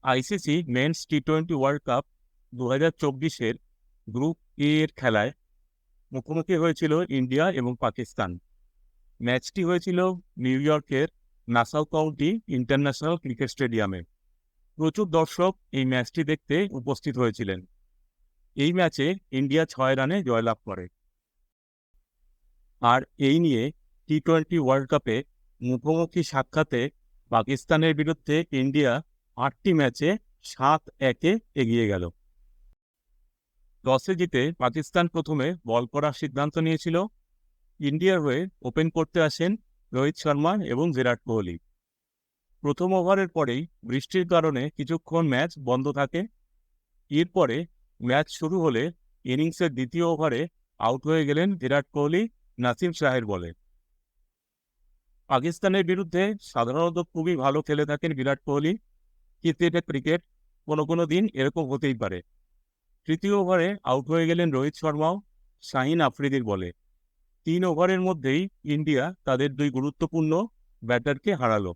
ICC men's টি-20 world cup 2024-এর group A এর খেলায় মুখোমুখি হয়েছিল ইন্ডিয়া এবং পাকিস্তান। ম্যাচটি হয়েছিল নিউ ইয়র্কের নাসাউ কাউন্টি ইন্টারন্যাশনাল ক্রিকেট স্টেডিয়ামে। প্রচুর দর্শক এই ম্যাচটি দেখতে উপস্থিত হয়েছিলেন। এই ম্যাচে ইন্ডিয়া 6 রানে জয়লাভ করে। আর এই নিয়ে টি-20 ওয়ার্ল্ড কাপে মুখোমুখি সাক্ষাতে পাকিস্তানের বিরুদ্ধে ইন্ডিয়া 8টি ম্যাচে 7-1-এ এগিয়ে গেল। টসে জিতে পাকিস্তান প্রথমে বল করার সিদ্ধান্ত নিয়েছিল। ইন্ডিয়ার হয়ে ওপেন করতে আসেন রোহিত শর্মা এবং বিরাট কোহলি। প্রথম ওভারের পরেই বৃষ্টির কারণে কিছুক্ষণ ম্যাচ বন্ধ থাকে। এরপরে ম্যাচ শুরু হলে ইনিংসের দ্বিতীয় ওভারে আউট হয়ে গেলেন বিরাট কোহলি নাসিম শাহের বলে। পাকিস্তানের বিরুদ্ধে সাধারণত খুবই ভালো খেলে থাকেন বিরাট কোহলি, কিন্তু এটা ক্রিকেট, কোনো দিন এরকম হতেই পারে। তৃতীয় ওভারে আউট হয়ে গেলেন রোহিত শর্মাও শাহিন আফ্রিদির বলে। 3 ওভারের মধ্যেই ইন্ডিয়া তাদের 2 গুরুত্বপূর্ণ ব্যাটারকে হারালো।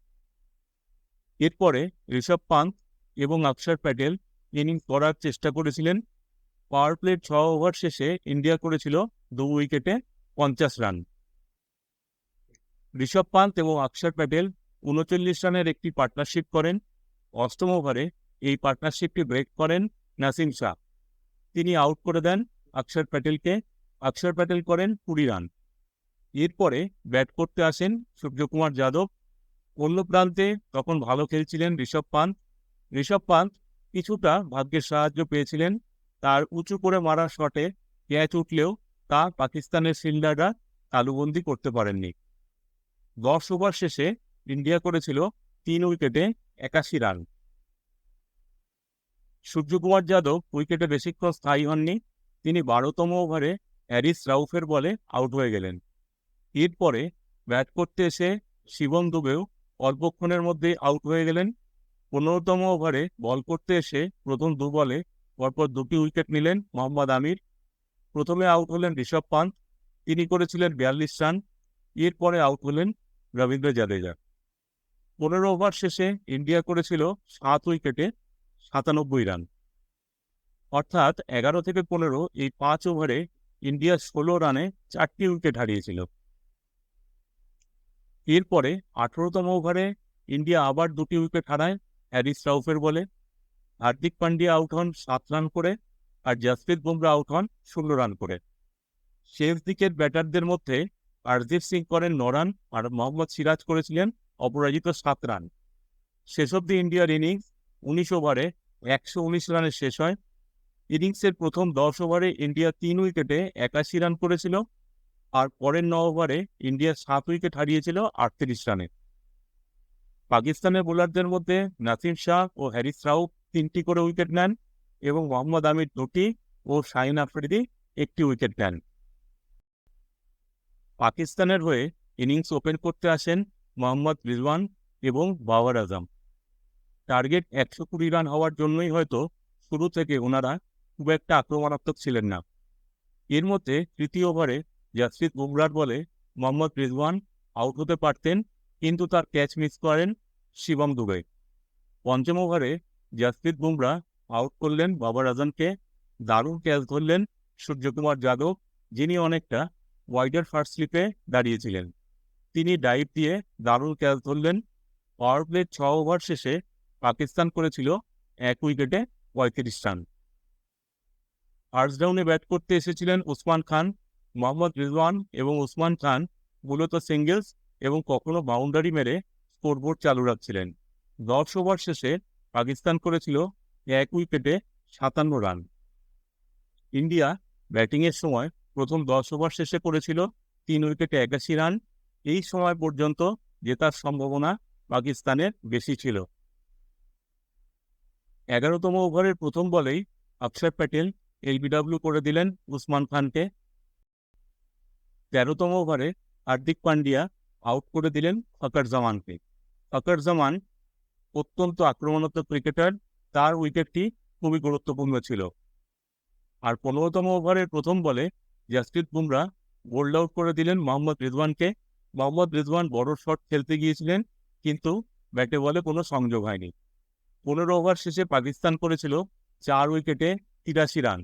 এরপরে ঋষভ পান্ত এবং অক্ষর প্যাটেল ইনিংস গড়ার চেষ্টা করেছিলেন। পাওয়ার প্লের 6 ওভার শেষে ইন্ডিয়া করেছিল 2 উইকেটে 50 রান। ঋষভ পান্ত এবং অক্ষর প্যাটেল 39 রানের একটি পার্টনারশিপ করেন। অষ্টম ওভারে এই পার্টনারশিপটি ব্রেক করেন নাসিম শাহ। তিনি আউট করে দেন অক্ষর প্যাটেলকে। অক্ষর প্যাটেল করেন 20 রান। এরপরে ব্যাট করতে আসেন সূর্যকুমার যাদব। অন্য প্রান্তে তখন ভালো খেলছিলেন ঋষভ পান্ত। ঋষভ পান্ত কিছুটা ভাগ্যের সাহায্য পেয়েছিলেন। তার উঁচু করে মারা শটে ক্যাচ উঠলেও তা পাকিস্তানের ফিল্ডাররা তালুবন্দি করতে পারেননি। 10 ওভার শেষে ইন্ডিয়া করেছিল 3 উইকেটে 81 রান। সূর্যকুমার যাদব উইকেটে বেশিক্ষণ স্থায়ী হননি। তিনি 12তম ওভারে হ্যারিস রাউফের বলে আউট হয়ে গেলেন। এরপরে ব্যাট করতে এসে শিবম দুবেও অল্পক্ষণের মধ্যে আউট হয়ে গেলেন। 15তম ওভারে বল করতে এসে প্রথম 2 বলে পরপর 2টি উইকেট নিলেন মোহাম্মদ আমির। প্রথমে আউট হলেন ঋষভ পান্ত, তিনি করেছিলেন 42 রান। এরপরে আউট হলেন রবীন্দ্র জাদেজা। 15 ওভার শেষে ইন্ডিয়া করেছিল 7 উইকেটে 97 রান। অর্থাৎ 11 থেকে 15 এই 5 ওভারে ইন্ডিয়া 16 রানে 4টি উইকেট হারিয়েছিল। এরপরে 18তম ওভারে ইন্ডিয়া আবার 2টি উইকেট হারায় হ্যারিস রাউফের বলে। হার্দিক পান্ডিয়া আউট হন 7 রান করে, আর জসপ্রীত বুমরা আউট হন 0 রান করে। শেষ দিকের ব্যাটারদের মধ্যে হরদীপ সিং করেন 9 রান, আর মোহাম্মদ সিরাজ করেছিলেন অপরাজিত 7 রান। শেষ অবধি ইন্ডিয়ার ইনিংস 19 ওভারে 119 রানে শেষ হয়। ইনিংসের প্রথম 10 ওভারে ইন্ডিয়া 3 উইকেটে 81 রান করেছিল, আর পরের 9 ওভারে ইন্ডিয়া 7 উইকেট হারিয়েছিল 38 রানে। পাকিস্তানের বোলারদের মধ্যে নাসিম শাহ ও হ্যারিস রাউফ 3টি করে উইকেট নেন এবং মোহাম্মদ আমির 2টি ও শাহিন আফ্রিদি 1টি উইকেট নেন। পাকিস্তানের হয়ে ইনিংস ওপেন করতে আসেন মোহাম্মদ রিজওয়ান এবং বাবর আজম। টার্গেট 120 রান হওয়ার জন্যই হয়তো শুরু থেকে ওনারা খুব একটা আক্রমণাত্মক ছিলেন না। এর মধ্যে তৃতীয় ওভারে জসপ্রীত বুমরার বলে মোহাম্মদ রিজওয়ান আউট হতে পারতেন, কিন্তু তার ক্যাচ মিস করেন শিবম দুবে। পঞ্চম ওভারে জসপ্রীত বুমরা আউট করলেন বাবর আজমকে। দারুণ ক্যাচ ধরলেন সূর্যকুমার যাদব, যিনি অনেকটা ওয়াইডার ফার্স্ট স্লিপে দাঁড়িয়েছিলেন। তিনি ডাইভ দিয়ে দারুণ ক্যাচ ধরলেন। পাওয়ার প্লের 6 ওভার শেষে পাকিস্তান করেছিল 1 উইকেটে 35 রান। ফার্স্ট ডাউনে ব্যাট করতে এসেছিলেন উসমান খান। মোহাম্মদ রিজওয়ান এবং উসমান খান মূলত সিঙ্গেলস এবং কখনো বাউন্ডারি মেরে স্কোরবোর্ড চালু রাখছিলেন। 10 ওভার শেষে পাকিস্তান করেছিল 1 উইকেটে 57 রান। ইন্ডিয়া ব্যাটিংয়ের সময় প্রথম 10 ওভার শেষে করেছিল 3 উইকেটে 81 রান। এই সময় পর্যন্ত জেতার সম্ভাবনা পাকিস্তানের বেশি ছিল। 11তম ওভারের প্রথম বলেই অক্ষর প্যাটেল এলবিডব্লিউ করে দিলেন উসমান খানকে। 13তম ওভারে হার্দিক পান্ডিয়া আউট করে দিলেন ফকর জামানকে। ফকর জামান অত্যন্ত আক্রমণাত্মক ক্রিকেটার, তার উইকেটটি খুবই গুরুত্বপূর্ণ ছিল। আর 15তম ওভারের প্রথম বলে জসপ্রীত বুমরা বোল্ড আউট করে দিলেন মোহাম্মদ রিজওয়ানকে। মোহাম্মদ রিজওয়ান বড় শট খেলতে গিয়েছিলেন, কিন্তু ব্যাটে বলে কোনো সংযোগ হয়নি। 15 ওভার শেষে পাকিস্তান করেছিল 4 উইকেটে 83 রান।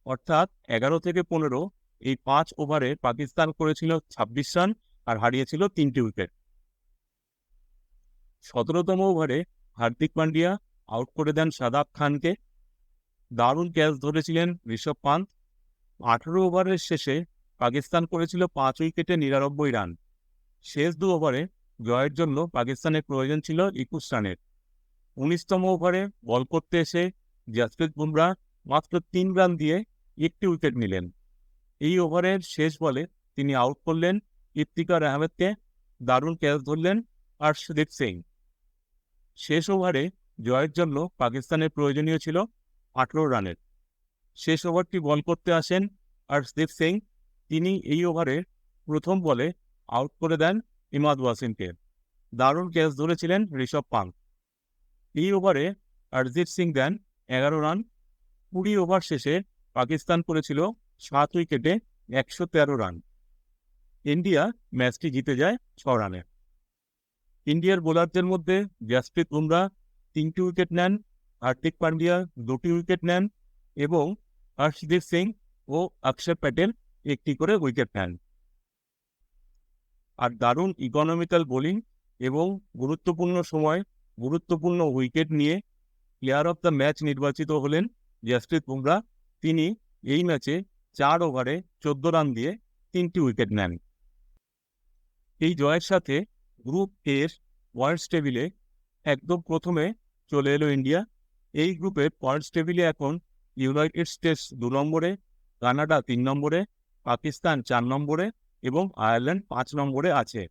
অর্থাৎ 11 থেকে 15 এই 5 ওভারে পাকিস্তান করেছিল 26 রান আর হারিয়েছিল 3টি উইকেট। 17তম ওভারে হার্দিক পান্ডিয়া আউট করে দেন শাদাব খানকে। দারুণ ক্যাচ ধরেছিলেন ঋষভ পান্ত। 18 ওভারের শেষে পাকিস্তান করেছিল 5 উইকেটে 99 রান। শেষ 2 ওভারে জয়ের জন্য পাকিস্তানের প্রয়োজন ছিল 21 রানের। 19তম ওভারে বল করতে এসে জাসপ্রীত বুমরা মাত্র 3 রান দিয়ে 1টি উইকেট নিলেন। এই ওভারের শেষ বলে তিনি আউট করলেন ইফতিকার আহমেদকে। দারুণ ক্যাচ ধরলেন আর্শদীপ সিং। শেষ ওভারে জয়ের জন্য পাকিস্তানের প্রয়োজনীয় ছিল 18 রানের। শেষ ওভারটি বল করতে আসেন আর্শদীপ সিং। তিনি এই ওভারে প্রথম বলে আউট করে দেন ইমাদ ওয়াসিমকে। দারুণ ক্যাচ ধরেছিলেন ঋষভ পান্ত। এই ওভারে অরিজিৎ সিং দেন 11 রান। 20 ওভার শেষে পাকিস্তান করেছিল 7 উইকেটে 113 রান। ইন্ডিয়া ম্যাচটি জিতে যায় 6 রানে। ইন্ডিয়ার বোলারদের মধ্যে জাসপ্রীত বুমরা 3টি উইকেট নেন, হার্দিক পান্ডিয়া 2টি উইকেট নেন এবং হর্ষদীপ সিং ও অক্ষর প্যাটেল 1টি করে উইকেট নেন। আর দারুণ ইকোনমিক্যাল বোলিং এবং গুরুত্বপূর্ণ সময় গুরুত্বপূর্ণ উইকেট নিয়ে প্লেয়ার অফ দ্য ম্যাচ নির্বাচিত হলেন জাসপ্রীত বুমরা। তিনি এই ম্যাচে 4 ওভারে 14 রান দিয়ে 3টি উইকেট নেন। এই জয়ের সাথে গ্রুপ এর পয়েন্টস টেবিলে একদম প্রথমে চলে এলো ইন্ডিয়া। এই গ্রুপের পয়েন্টস টেবিলে এখন ইউনাইটেড স্টেটস 2 নম্বরে, কানাডা 3 নম্বরে, পাকিস্তান 4 নম্বরে এবং আয়ারল্যান্ড 5 নম্বরে আছে।